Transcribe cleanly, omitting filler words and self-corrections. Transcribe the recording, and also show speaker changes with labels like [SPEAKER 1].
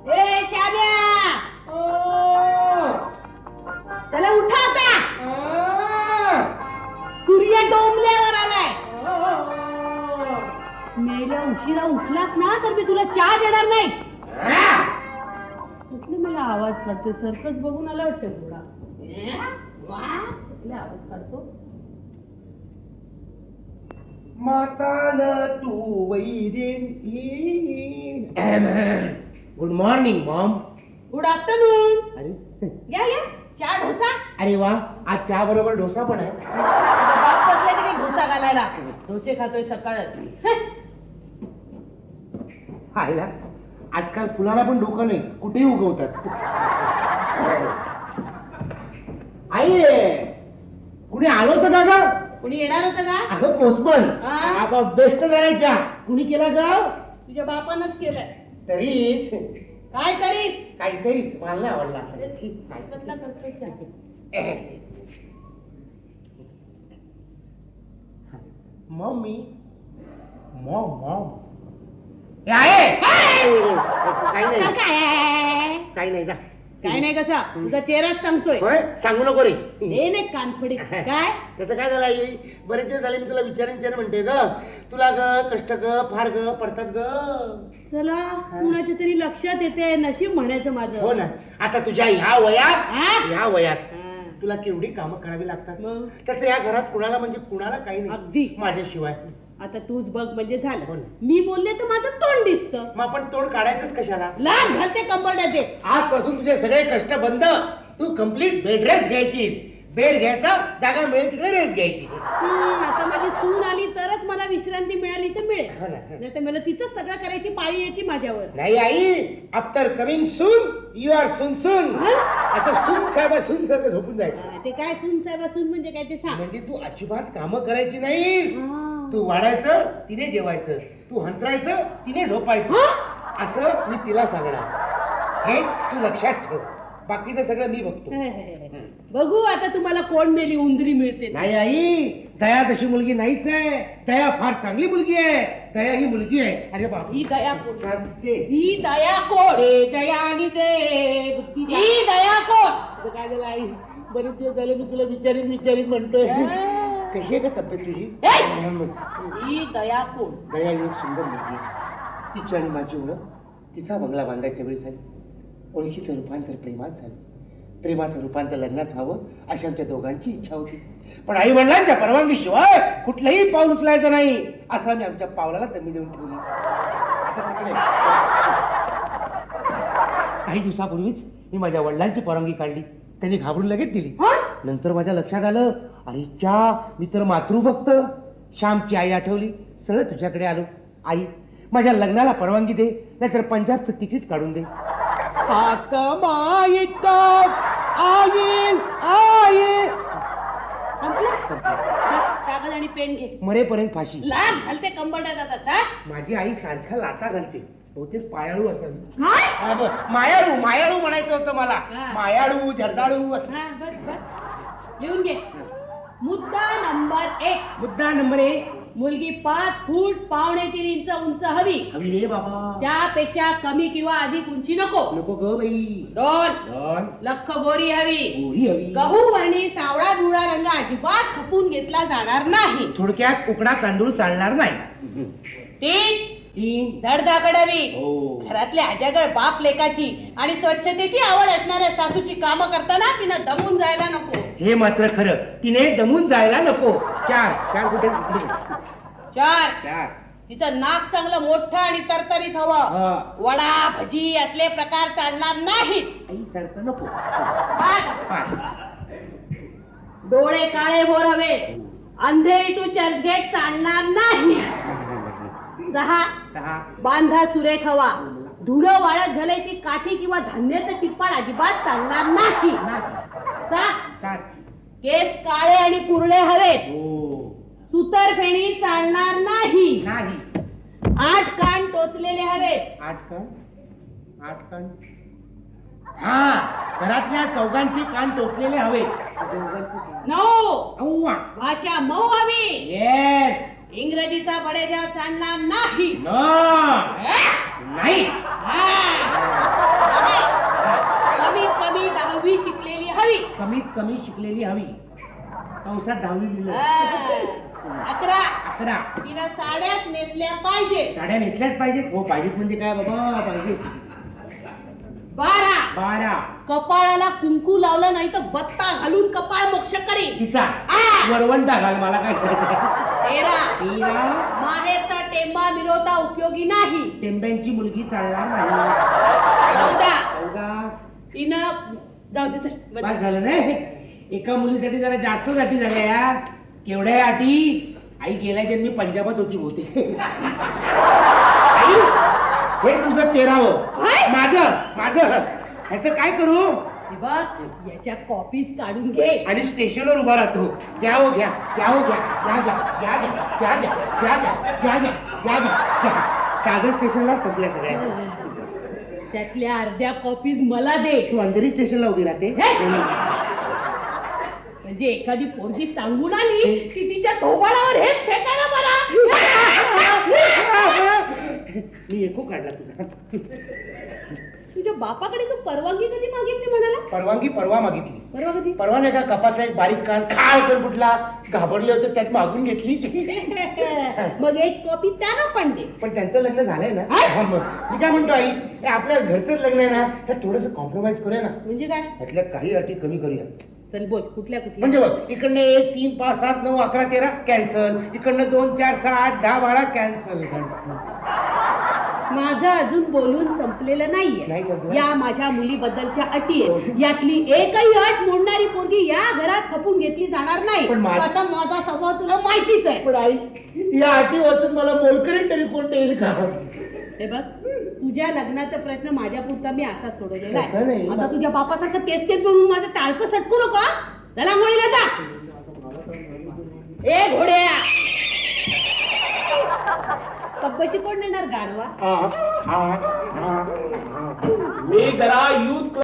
[SPEAKER 1] ए शाब्या, चला उठा आता. सूर्य डोंबल्यावर आलाय. मेल्या उशिरा उठलास ना तर मी तुला चहा देणार नाही. कुठले मला आवाज काढतो? सर्कस बघून आला वाटतं थोडा. कुठले आवाज काढतो?
[SPEAKER 2] माताल तू वैरीन. Good morning mom.
[SPEAKER 1] Good afternoon.
[SPEAKER 2] अरे
[SPEAKER 1] या या, चहा डोसा.
[SPEAKER 2] अरे वा, आज चहा बरोबर डोसा पण आहे.
[SPEAKER 1] बाप बसले की डोसा घालायला. डोसे खातोय सकाळ.
[SPEAKER 2] आयला आजकाल फुलाला पण डोकं नाही, कुठेही उगवतात. आई कुणी आलो होतं का ग?
[SPEAKER 1] कुणी येणार होतं का?
[SPEAKER 2] अगं पोस्टमन. बेस्ट करायच्या कुणी केला ग?
[SPEAKER 1] तुझ्या बापानच केलंय.
[SPEAKER 2] तरीच
[SPEAKER 1] काय तरी
[SPEAKER 2] काहीतरीच मला नाही आवडला. मम्मी मॉम मॉम काही नाही जा.
[SPEAKER 1] काय नाही कसा तुझा चेहराच सांगतोय.
[SPEAKER 2] सांगू नको रे.
[SPEAKER 1] नाही कानफडी. काय
[SPEAKER 2] त्याचं काय झालं आई? बरेच दिवस झाले मी तुला विचारायचं म्हणते ग. तुला ग कष्ट ग फार ग पडतात ग.
[SPEAKER 1] चला कुणाच्या तरी लक्षात येते. नशीब म्हणायचं माझं.
[SPEAKER 2] हो ना. आता तुझ्या ह्या वयात तुला केवढी कामं करावी लागतात. त्याचं या घरात कुणाला म्हणजे कुणाला काही नाही
[SPEAKER 1] अगदी
[SPEAKER 2] माझ्याशिवाय.
[SPEAKER 1] आता तूच बघ म्हणजे झालं. मी बोलले तर माझं तोंड दिसतं.
[SPEAKER 2] मग आपण तोंड काढायचंच कशाला?
[SPEAKER 1] लाग घालते कंबरड्यात ते.
[SPEAKER 2] आजपासून तुझे सगळे कष्ट बंद. तू कम्प्लीट बेड रेस्ट घ्यायचीस. बेड घ्यायचा, जागा मिळेल तिकडे रेस्ट घ्यायची.
[SPEAKER 1] आता माझी सून आली तरच मला विश्रांती मिळाली तर मिळेल. नाही तर मला तिचंच सगळं करायची पाळी यायची माझ्यावर.
[SPEAKER 2] नाही आई, after coming soon you are soon soon. असं सून साहेब सून सारखं झोपून जायचं.
[SPEAKER 1] ते काय सून साहेब सून म्हणजे काय ते सांग.
[SPEAKER 2] म्हणजे तू अजिबात कामं करायची नाहीस. तू वाढायचं तिने जेवायचं, तू हंतरायचं तिने झोपायचं, असं मी तिला सांगणार. हे तू लक्षात ठेव. बाकीचं सगळं मी बघतो.
[SPEAKER 1] बघू आता तुम्हाला कोण मेली उंदरी मिळते.
[SPEAKER 2] नाही आई, दया तशी मुलगी नाहीच आहे. दया फार चांगली मुलगी आहे. दया ही मुलगी आहे. अरे बाप,
[SPEAKER 1] ही दया कोण? ही दया कोण?
[SPEAKER 2] दया आणि ते
[SPEAKER 1] ही दया कोण?
[SPEAKER 2] काय झालं आई? बरेच दिवस झाले मी तुला विचारित म्हणतोय. कशी आहे का तब्येत तुझी?
[SPEAKER 1] ही दया कोण?
[SPEAKER 2] दया ही एक सुंदर मुलगी आहे. तिची आणि माझी ओळख तिचा बंगला बांधायच्या वेळी झाली. ओळखीचं रूपांतर प्रेमात झालं. प्रेमाचं रूपांतर लग्नात व्हावं अशी आमच्या दोघांची इच्छा होती. पण आई वडिलांच्या परवानगीशिवाय कुठलंही पाऊल उचलायचं नाही असं आम्ही आमच्या पावलाला दमी देऊन ठेवली. काही दिवसापूर्वीच मी माझ्या वडिलांची परवानगी काढली. त्यांनी घाबरून लगेच दिली. नंतर माझ्या लक्षात आलं, अरे मी तर मातृभक्त. श्यामची आई आठवली. सरळ तुझ्याकडे आलो. आई, माझ्या लग्नाला परवानगी दे, नाहीतर पंजाबचं तिकीट काढून दे.
[SPEAKER 1] कागद आणि पेन घे.
[SPEAKER 2] मरेपर्यंत फाशी.
[SPEAKER 1] लाग घालते कंबरड्यात आता.
[SPEAKER 2] माझी आई सारखा लाटा घालते. बहुतेक पायाळू असावी. मायाळू म्हणायचं होतं मला. मायाळू जर्दाळू.
[SPEAKER 1] बस लिहून घे. मुद्दा नंबर 1.
[SPEAKER 2] मुद्दा नंबर 1.
[SPEAKER 1] मुलगी 5 फूट 2.25 इंच उंच हवी.
[SPEAKER 2] हवी रे बाबा.
[SPEAKER 1] त्यापेक्षा कमी किंवा अधिक उंची नको.
[SPEAKER 2] नको ग बाई.
[SPEAKER 1] 2. लख गोरी हवी.
[SPEAKER 2] गोरी हवी.
[SPEAKER 1] गहू वर्णी सावळा धुळा रंग अजिबात खपून घेतला जाणार नाही.
[SPEAKER 2] थोडक्यात उकडा तांदूळ चालणार नाही.
[SPEAKER 1] 3. धडधाकड हवी. घरातल्या अजागळ बाप लेकाची आणि स्वच्छतेची आवड असणाऱ्या सासूची कामं करताना तिनं दमून जायला नको.
[SPEAKER 2] हे मात्र खरं, तिने दमून जायला नको. 4 कुठे?
[SPEAKER 1] 4. तिचं नाक चांगलं मोठं आणि तरतरीत हवं. वडा भजी असले प्रकार चालणार नाहीत.
[SPEAKER 2] नको.
[SPEAKER 1] 5. डोळे काळे भोर हवे. अंधेरी टू चर्चगेट चालणार नाही. 6. बांधा सुरेख हवा. धुळं वाळत घालायची काठी किंवा धान्याचं टिप्पाड अजिबात चालणार नाही. 7. केस काळे आणि कुरळे हवेत. सुतर फेणी चालणार नाही. 8 कान टोचलेले हवेत.
[SPEAKER 2] 8 कान. घरातल्या चौघांचे कान टोचलेले हवेत.
[SPEAKER 1] 9. भाषा मऊ हवी.
[SPEAKER 2] येस.
[SPEAKER 1] इंग्रजीचा बडेजाव चालणार नाही.
[SPEAKER 2] नाही.
[SPEAKER 1] कमीत कमी 10वी शिकलेली हवी.
[SPEAKER 2] कमीत कमी शिकलेली हवी. कंसात 10वी लिहिलं.
[SPEAKER 1] 11 तिनं साड्याच नेसल्या पाहिजे.
[SPEAKER 2] साड्या नेसल्याच पाहिजेत. हो पाहिजेत म्हणजे काय बाबा पाहिजे.
[SPEAKER 1] 12 कपाळाला कुंकू लावलं नाही तर बत्ता घालून कपाळ मोक्ष करीन.
[SPEAKER 2] तिचा वरवंटा घाल मला काय करायचं.
[SPEAKER 1] 13 माहेरचा टेंबा मिरवता उपयोगी नाही.
[SPEAKER 2] टेंब्यांची मुलगी चालणार नाही.
[SPEAKER 1] 14 तिनं जाऊ दे सर.
[SPEAKER 2] काय झालं नाही. एका मुलीसाठी जरा जास्त अटी झाल्या या. केवढ्या अटी. आई गेल्या जन्मी पंजाबात होती होती. आई हे तुझं 13वं. माझं ह्याचं काय करू.
[SPEAKER 1] बघ याच्या कॉपीज काढून घे
[SPEAKER 2] आणि स्टेशनवर उभा राहतो. घ्या हो घ्या घ्या हो घ्या घ्या घ्या घ्या घ्या घ्या घ्या घ्या घ्या घ्या घ्या घ्या घ्या. कागद स्टेशनला संपल्या सगळ्या.
[SPEAKER 1] त्यातल्या अर्ध्या कॉपीज मला दे.
[SPEAKER 2] तू अंधेरी स्टेशनला उभी राहते.
[SPEAKER 1] म्हणजे एखादी पोरगी सांगून आली की तिच्या थोबाडावर हेच फेकायला बरा.
[SPEAKER 2] मी एको काढला तुझा.
[SPEAKER 1] तुझ्या बापाकडे तू परवानगी कधी मागितली म्हणाला.
[SPEAKER 2] परवानगी परवा मागितली.
[SPEAKER 1] परवा कधी.
[SPEAKER 2] परवा नाही का कपाचा एक बारीक कान काय पण कुठला घाबरले होते त्यात मागून घेतली.
[SPEAKER 1] मग एक कॉपी त्यांना पण दे.
[SPEAKER 2] पण त्यांचं लग्न झालंय ना. हा, मग मी काय म्हणतो आई हे आपल्या घरचंच लग्न आहे ना तर थोडंसं कॉम्प्रोमाइज करूया ना.
[SPEAKER 1] म्हणजे काय.
[SPEAKER 2] त्यातल्या काही अटी कमी करूया.
[SPEAKER 1] चल बोल कुठल्या
[SPEAKER 2] म्हणजे बघ इकडनं 1 3 5 7 9 11 13 कॅन्सल. इकडनं 2 4 6 8 10 12 कॅन्सल.
[SPEAKER 1] माझं अजून बोलून संपलेलं नाहीये.
[SPEAKER 2] नाही संपलं.
[SPEAKER 1] या माझ्या मुलीबद्दलच्या अटी आहेत. यातली एकही अट मोडणारी पोरगी या घरात खपून घेतली जाणार नाही.
[SPEAKER 2] पण
[SPEAKER 1] आता माझा स्वभाव तुला माहितीच आहे.
[SPEAKER 2] पण आई या अटी वाचून मला मोलकरीण तरी कोण येईल का.
[SPEAKER 1] हे बघ तुझ्या लग्नाचा प्रश्न माझ्या पुरता मी असा सोडवलेला
[SPEAKER 2] तसं नाही.
[SPEAKER 1] आता तुझ्या बापासारखं तेच तेच म्हणून माझं टाळकं सटकू नको. चला आंघोळीला जा. ए घोड्या कब्बशी कोण नेणार गाढवा.
[SPEAKER 3] मी जरा यूथ